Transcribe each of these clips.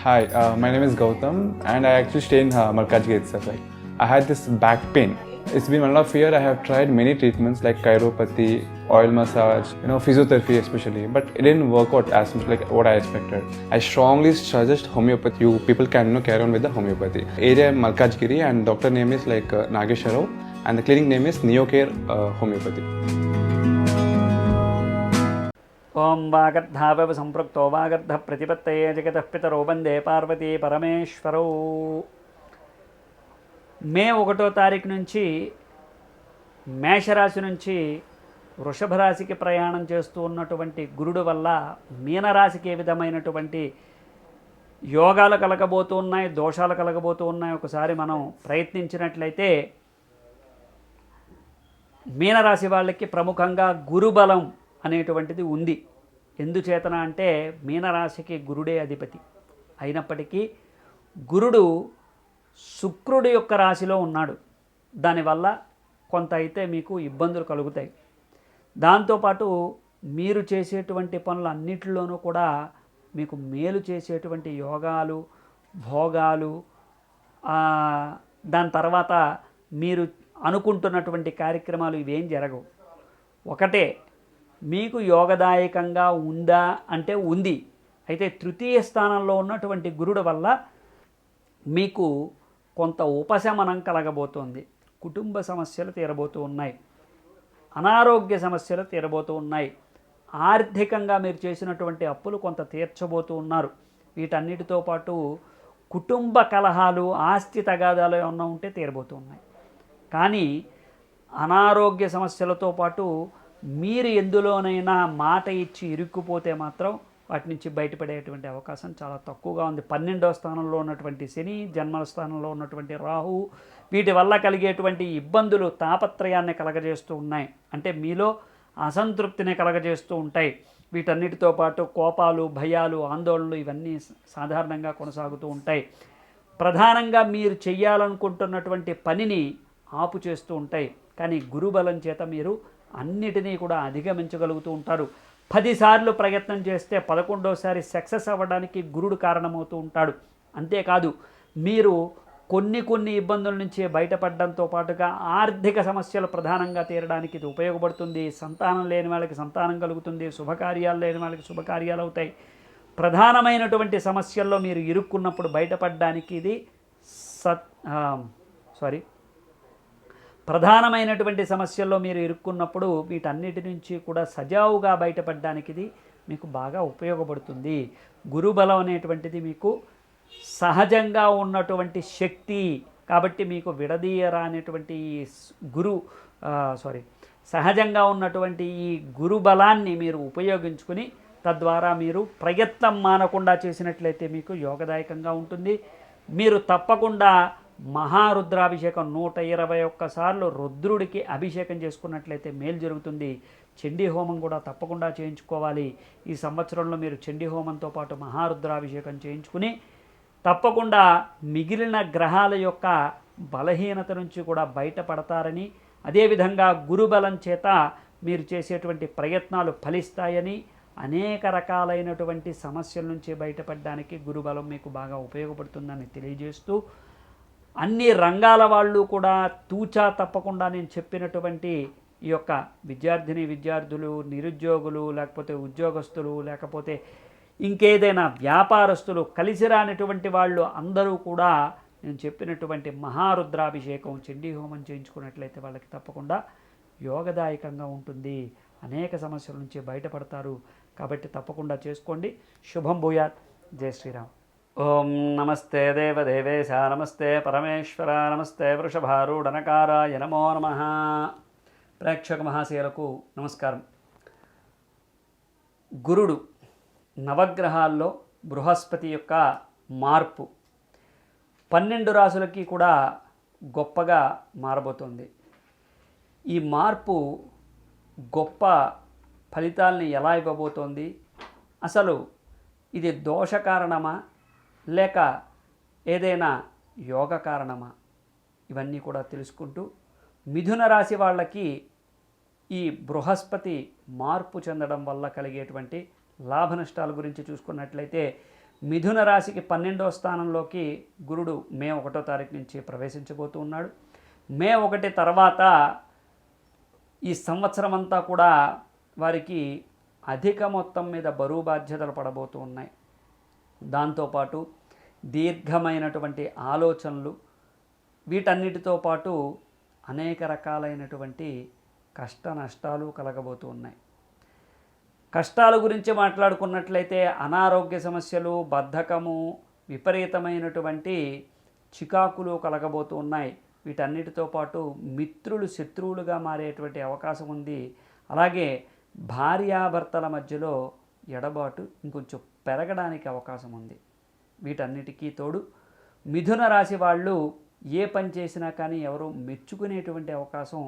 Hi, my name is Gautam, and I actually stay in Malkajgiri itself. Like, I had this back pain. It's been 1.5 years. I have tried many treatments like chiropathy, oil massage, physiotherapy especially, but it didn't work out as much like what I expected. I strongly suggest homeopathy. You people can carry on with the homeopathy. Area Malkajgiri, and doctor name is like Nagesharov, and the clinic name is Neocare Homeopathy. ఓం వాగర్ధావవ సంపృక్తో వాగర్ధ ప్రతిపత్తయే జగతః పితరో వందే పార్వతీ పరమేశ్వరౌ. మే 1వ తారీఖు నుంచి మేషరాశి నుంచి వృషభ రాశికి ప్రయాణం చేస్తూ ఉన్నటువంటి గురుడు వల్ల మీనరాశికి ఏ విధమైనటువంటి యోగాలు కలగబోతూ ఉన్నాయి, దోషాలు కలగబోతూ ఉన్నాయి. ఒకసారి మనం ప్రయత్నించినట్లయితే మీనరాశి వాళ్ళకి ప్రముఖంగా గురుబలం అనేటువంటిది ఉంది. ఎందుచేతన అంటే మీనరాశికి గురుడే అధిపతి అయినప్పటికీ గురుడు శుక్రుడి యొక్క రాశిలో ఉన్నాడు. దానివల్ల కొంత అయితే మీకు ఇబ్బందులు కలుగుతాయి. దాంతోపాటు మీరు చేసేటువంటి పనులన్నిటిలోనూ కూడా మీకు మేలు చేసేటువంటి యోగాలు, భోగాలు, దాని తర్వాత మీరు అనుకుంటున్నటువంటి కార్యక్రమాలు ఇవేం జరగవు. ఒకటే, మీకు యోగదాయకంగా ఉందా అంటే ఉంది. అయితే తృతీయ స్థానంలో ఉన్నటువంటి గురుడు వల్ల మీకు కొంత ఉపశమనం కలగబోతోంది. కుటుంబ సమస్యలు తీరబోతూ ఉన్నాయి, అనారోగ్య సమస్యలు తీరబోతూ ఉన్నాయి, ఆర్థికంగా మీరు చేసినటువంటి అప్పులు కొంత తీర్చబోతూ ఉన్నారు. వీటన్నిటితో పాటు కుటుంబ కలహాలు, ఆస్తి తగాదాలు ఏమన్నా ఉంటే తీరబోతూ ఉన్నాయి. కానీ అనారోగ్య సమస్యలతో పాటు మీరు ఎందులోనైనా మాట ఇచ్చి ఇరుక్కుపోతే మాత్రం వాటి నుంచి బయటపడేటువంటి అవకాశం చాలా తక్కువగా ఉంది. 12వ స్థానంలో ఉన్నటువంటి శని, జన్మల స్థానంలో ఉన్నటువంటి రాహు, వీటి వల్ల కలిగేటువంటి ఇబ్బందులు తాపత్రయాన్ని కలగజేస్తూ ఉన్నాయి. అంటే మీలో అసంతృప్తిని కలగజేస్తూ ఉంటాయి. వీటన్నిటితో పాటు కోపాలు, భయాలు, ఆందోళనలు ఇవన్నీ సాధారణంగా కొనసాగుతూ ఉంటాయి. ప్రధానంగా మీరు చెయ్యాలనుకుంటున్నటువంటి పనిని ఆపు చేస్తూ ఉంటాయి. కానీ గురుబలం చేత మీరు అన్నిటినీ కూడా అధిగమించగలుగుతూ ఉంటారు. 10 సార్లు ప్రయత్నం చేస్తే 11వసారి సక్సెస్ అవ్వడానికి గురుడు కారణమవుతూ ఉంటాడు. అంతేకాదు, మీరు కొన్ని ఇబ్బందుల నుంచి బయటపడడంతో పాటుగా ఆర్థిక సమస్యలు ప్రధానంగా తీరడానికి ఇది ఉపయోగపడుతుంది. సంతానం లేని వాళ్ళకి సంతానం కలుగుతుంది, శుభకార్యాలు లేని వాళ్ళకి శుభకార్యాలు అవుతాయి. ప్రధానమైనటువంటి సమస్యల్లో మీరు ఇరుక్కున్నప్పుడు బయటపడడానికి ఇది ప్రధానమైనటువంటి సమస్యల్లో మీరు ఇరుక్కున్నప్పుడు వీటన్నిటి నుంచి కూడా సజావుగా బయటపడడానికి ఇది మీకు బాగా ఉపయోగపడుతుంది. గురుబలం అనేటువంటిది మీకు సహజంగా ఉన్నటువంటి శక్తి. కాబట్టి మీకు విడదీయరానటువంటి సహజంగా ఉన్నటువంటి ఈ గురుబలాన్ని మీరు ఉపయోగించుకుని తద్వారా మీరు ప్రయత్నం మానకుండా చేసినట్లయితే మీకు యోగదాయకంగా ఉంటుంది. మీరు తప్పకుండా మహారుద్రాభిషేకం 121 సార్లు రుద్రుడికి అభిషేకం చేసుకున్నట్లయితే మేలు జరుగుతుంది. చండీ హోమం కూడా తప్పకుండా చేయించుకోవాలి. ఈ సంవత్సరంలో మీరు చండీ హోమంతో పాటు మహారుద్రాభిషేకం చేయించుకుని తప్పకుండా మిగిలిన గ్రహాల యొక్క బలహీనత నుంచి కూడా బయటపడతారని, అదేవిధంగా గురుబలం చేత మీరు చేసేటువంటి ప్రయత్నాలు ఫలిస్తాయని, అనేక రకాలైనటువంటి సమస్యల నుంచి బయటపడడానికి గురుబలం మీకు బాగా ఉపయోగపడుతుందని తెలియజేస్తూ, అన్ని రంగాల వాళ్ళు కూడా తూచా తప్పకుండా నేను చెప్పినటువంటి ఈ యొక్క విద్యార్థులు, నిరుద్యోగులు, లేకపోతే ఉద్యోగస్తులు, లేకపోతే ఇంకేదైనా వ్యాపారస్తులు, కలిసి రానటువంటి వాళ్ళు అందరూ కూడా నేను చెప్పినటువంటి మహారుద్రాభిషేకం, చండీ హోమం చేయించుకున్నట్లయితే వాళ్ళకి తప్పకుండా యోగదాయకంగా ఉంటుంది. అనేక సమస్యల నుంచి బయటపడతారు. కాబట్టి తప్పకుండా చేసుకోండి. శుభం భూయాత్. జై శ్రీరామ్. ఓం నమస్తే దేవదేవేశ, నమస్తే పరమేశ్వర, నమస్తే వృషభారూఢనకారాయ నమో నమః. ప్రేక్షక మహాశయులకు నమస్కారం. గురుడు నవగ్రహాల్లో బృహస్పతి యొక్క మార్పు 12 రాశులకి కూడా గొప్పగా మారబోతోంది. ఈ మార్పు గొప్ప ఫలితాలని ఎలా ఇవ్వబోతోంది, అసలు ఇది దోష కారణమా లేక ఏదైనా యోగ కారణమా, ఇవన్నీ కూడా తెలుసుకుంటూ మిథున రాశి వాళ్ళకి ఈ బృహస్పతి మార్పు చెందడం వల్ల కలిగేటువంటి లాభ నష్టాల గురించి చూసుకున్నట్లయితే మిథున రాశికి 12వ స్థానంలోకి గురుడు మే 1వ తారీఖు నుంచి ప్రవేశించబోతూ ఉన్నాడు. మే 1 తర్వాత ఈ సంవత్సరం అంతా కూడా వారికి అధిక మొత్తం మీద బరువు బాధ్యతలు పడబోతూ ఉన్నాయి. దాంతోపాటు దీర్ఘమైనటువంటి ఆలోచనలు, వీటన్నిటితో పాటు అనేక రకాలైనటువంటి కష్ట నష్టాలు కలగబోతూ ఉన్నాయి. కష్టాల గురించి మాట్లాడుకున్నట్లయితే అనారోగ్య సమస్యలు, బద్ధకము, విపరీతమైనటువంటి చికాకులు కలగబోతూ ఉన్నాయి. వీటన్నిటితో పాటు మిత్రులు శత్రువులుగా మారేటువంటి అవకాశం ఉంది. అలాగే భార్యాభర్తల మధ్యలో ఎడబాటు ఇంకొంచెం పెరగడానికి అవకాశం ఉంది. వీటన్నిటికీ తోడు మిథున రాశి వాళ్ళు ఏ పని చేసినా కానీ ఎవరు మెచ్చుకునేటువంటి అవకాశం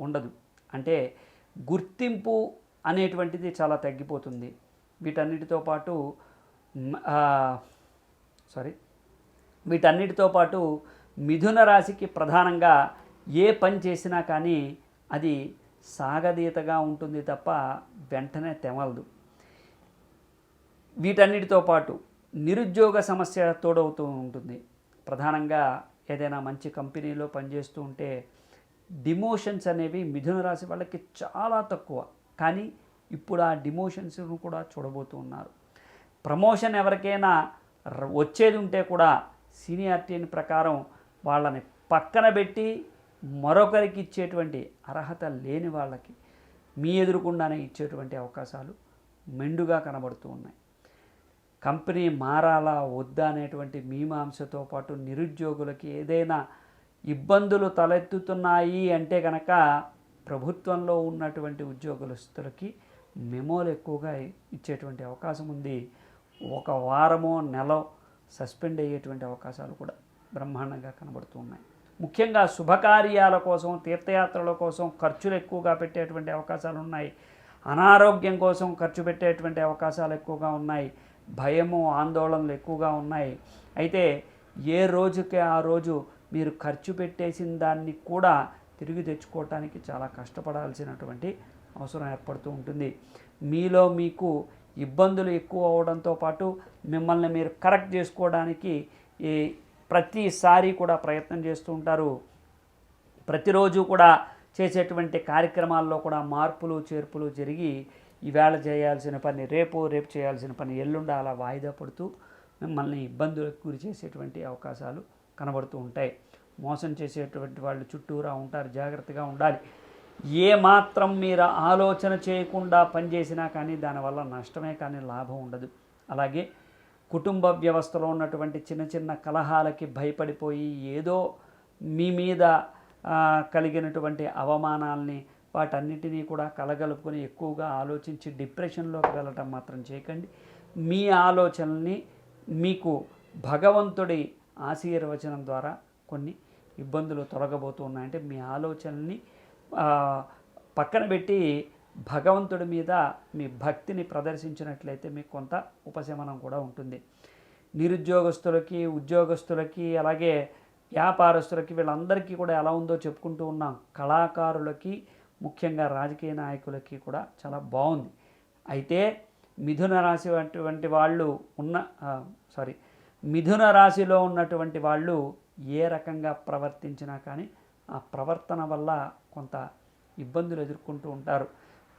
ఉండదు. అంటే గుర్తింపు అనేటువంటిది చాలా తగ్గిపోతుంది. వీటన్నిటితో పాటు మిథున రాశికి ప్రధానంగా ఏ పని చేసినా కానీ అది సాగదీతగా ఉంటుంది తప్ప వెంటనే తెమలదు. వీటన్నిటితో పాటు నిరుద్యోగ సమస్య తోడవుతూ ఉంటుంది. ప్రధానంగా ఏదైనా మంచి కంపెనీలో పనిచేస్తూ ఉంటే డిమోషన్స్ అనేవి మిథున రాశి వాళ్ళకి చాలా తక్కువ, కానీ ఇప్పుడు ఆ డిమోషన్స్ను కూడా చూడబోతూ ఉన్నారు. ప్రమోషన్ ఎవరికైనా వచ్చేది ఉంటే కూడా సీనియారిటీని ప్రకారం వాళ్ళని పక్కన పెట్టి మరొకరికి ఇచ్చేటువంటి అర్హత లేని వాళ్ళకి మీ ఎదురుకుండానే ఇచ్చేటువంటి అవకాశాలు మెండుగా కనబడుతూ ఉన్నాయి. కంపెనీ మారాలా వద్దా అనేటువంటి మీమాంసతో పాటు నిరుద్యోగులకి ఏదైనా ఇబ్బందులు తలెత్తుతున్నాయి అంటే కనుక ప్రభుత్వంలో ఉన్నటువంటి ఉద్యోగస్తులకి మెమోలు ఎక్కువగా ఇచ్చేటువంటి అవకాశం ఉంది. ఒక వారమో నెల సస్పెండ్ అయ్యేటువంటి అవకాశాలు కూడా బ్రహ్మాండంగా కనబడుతూ ఉన్నాయి. ముఖ్యంగా శుభకార్యాల కోసం, తీర్థయాత్రల కోసం ఖర్చులు ఎక్కువగా పెట్టేటువంటి అవకాశాలు ఉన్నాయి. అనారోగ్యం కోసం ఖర్చు పెట్టేటువంటి అవకాశాలు ఎక్కువగా ఉన్నాయి. భయము, ఆందోళనలు ఎక్కువగా ఉన్నాయి. అయితే ఏ రోజుకి ఆ రోజు మీరు ఖర్చు పెట్టేసిన దాన్ని కూడా తిరిగి తెచ్చుకోవటానికి చాలా కష్టపడాల్సినటువంటి అవసరం ఏర్పడుతూ ఉంటుంది. మీలో మీకు ఇబ్బందులు ఎక్కువ అవడంతో పాటు మిమ్మల్ని మీరు కరెక్ట్ చేసుకోవడానికి ప్రతిసారి కూడా ప్రయత్నం చేస్తూ ఉంటారు. ప్రతిరోజు కూడా చేసేటువంటి కార్యక్రమాల్లో కూడా మార్పులు చేర్పులు జరిగి ఈవేళ చేయాల్సిన పని రేపు చేయాల్సిన పని ఎల్లుండి అలా వాయిదా పడుతూ మిమ్మల్ని ఇబ్బందులకు గురి చేసేటువంటి అవకాశాలు కనబడుతూ ఉంటాయి. మోసం చేసేటువంటి వాళ్ళు చుట్టూరా ఉంటారు, జాగ్రత్తగా ఉండాలి. ఏ మాత్రం మీరు ఆలోచన చేయకుండా పనిచేసినా కానీ దానివల్ల నష్టమే కానీ లాభం ఉండదు. అలాగే కుటుంబ వ్యవస్థలో ఉన్నటువంటి చిన్న చిన్న కలహాలకి భయపడిపోయి ఏదో మీ మీద కలిగినటువంటి అవమానాల్ని వాటన్నిటినీ కూడా కలగలుపుకొని ఎక్కువగా ఆలోచించి డిప్రెషన్లోకి వెళ్ళటం మాత్రం చేయకండి. మీ ఆలోచనల్ని మీకు భగవంతుడి ఆశీర్వచనం ద్వారా కొన్ని ఇబ్బందులు తొలగబోతూ ఉన్నాయంటే మీ ఆలోచనల్ని పక్కన పెట్టి భగవంతుడి మీద మీ భక్తిని ప్రదర్శించినట్లయితే మీకు కొంత ఉపశమనం కూడా ఉంటుంది. నిరుద్యోగస్తులకి, ఉద్యోగస్తులకి, అలాగే వ్యాపారస్తులకి వీళ్ళందరికీ కూడా ఎలా ఉందో చెప్పుకుంటూ ఉన్నాం. కళాకారులకి, ముఖ్యంగా రాజకీయ నాయకులకి కూడా చాలా బాగుంది. అయితే మిథున రాశి వంటి వాళ్ళు మిథున రాశిలో ఉన్నటువంటి వాళ్ళు ఏ రకంగా ప్రవర్తించినా కానీ ఆ ప్రవర్తన వల్ల కొంత ఇబ్బందులు ఎదుర్కొంటూ ఉంటారు.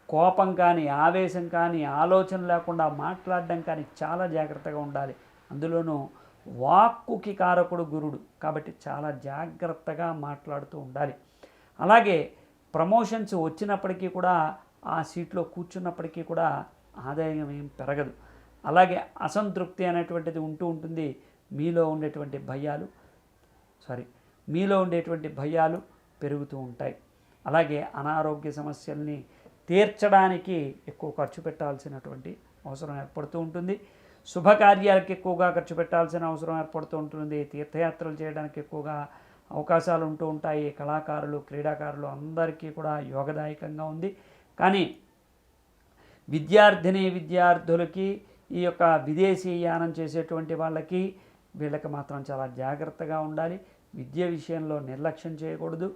కోపం కానీ, ఆవేశం కానీ, ఆలోచన లేకుండా మాట్లాడడం కానీ చాలా జాగ్రత్తగా ఉండాలి. అందులోనూ వాక్కుకి కారకుడు గురుడు కాబట్టి చాలా జాగ్రత్తగా మాట్లాడుతూ ఉండాలి. అలాగే ప్రమోషన్స్ వచ్చినప్పటికీ కూడా ఆ సీట్లో కూర్చున్నప్పటికీ కూడా ఆదాయం ఏం పెరగదు. అలాగే అసంతృప్తి అనేటువంటిది ఉంటూ ఉంటుంది. మీలో ఉండేటువంటి భయాలు పెరుగుతూ ఉంటాయి. అలాగే అనారోగ్య సమస్యల్ని తీర్చడానికి ఎక్కువ ఖర్చు పెట్టాల్సినటువంటి అవసరం ఏర్పడుతూ ఉంటుంది. శుభకార్యాలకు ఎక్కువగా ఖర్చు పెట్టాల్సిన అవసరం ఏర్పడుతూ ఉంటుంది. తీర్థయాత్రలు చేయడానికి ఎక్కువగా అవకాశాలు ఉంటూ ఉంటాయి. కళాకారులు, క్రీడాకారులు అందరికీ కూడా యోగదాయకంగా ఉంది. కానీ విద్యార్థులకి, ఈ యొక్క విదేశీ యానం చేసేటువంటి వీళ్ళకి మాత్రం చాలా జాగ్రత్తగా ఉండాలి. విద్య విషయంలో నిర్లక్ష్యం చేయకూడదు.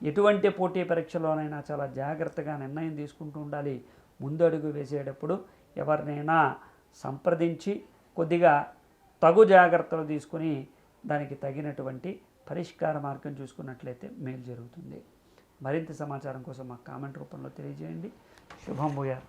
ఎటువంటి పోటీ పరీక్షలోనైనా చాలా జాగ్రత్తగా నిర్ణయం తీసుకుంటూ ఉండాలి. ముందడుగు వేసేటప్పుడు ఎవరినైనా సంప్రదించి కొద్దిగా తగు జాగ్రత్తలు తీసుకుని దానికి తగినటువంటి పరిష్కార మార్గం చూసుకున్నట్లయితే మేలు జరుగుతుంది. మరింత సమాచారం కోసం మాకు కామెంట్ రూపంలో తెలియజేయండి. శుభం భూయాత్.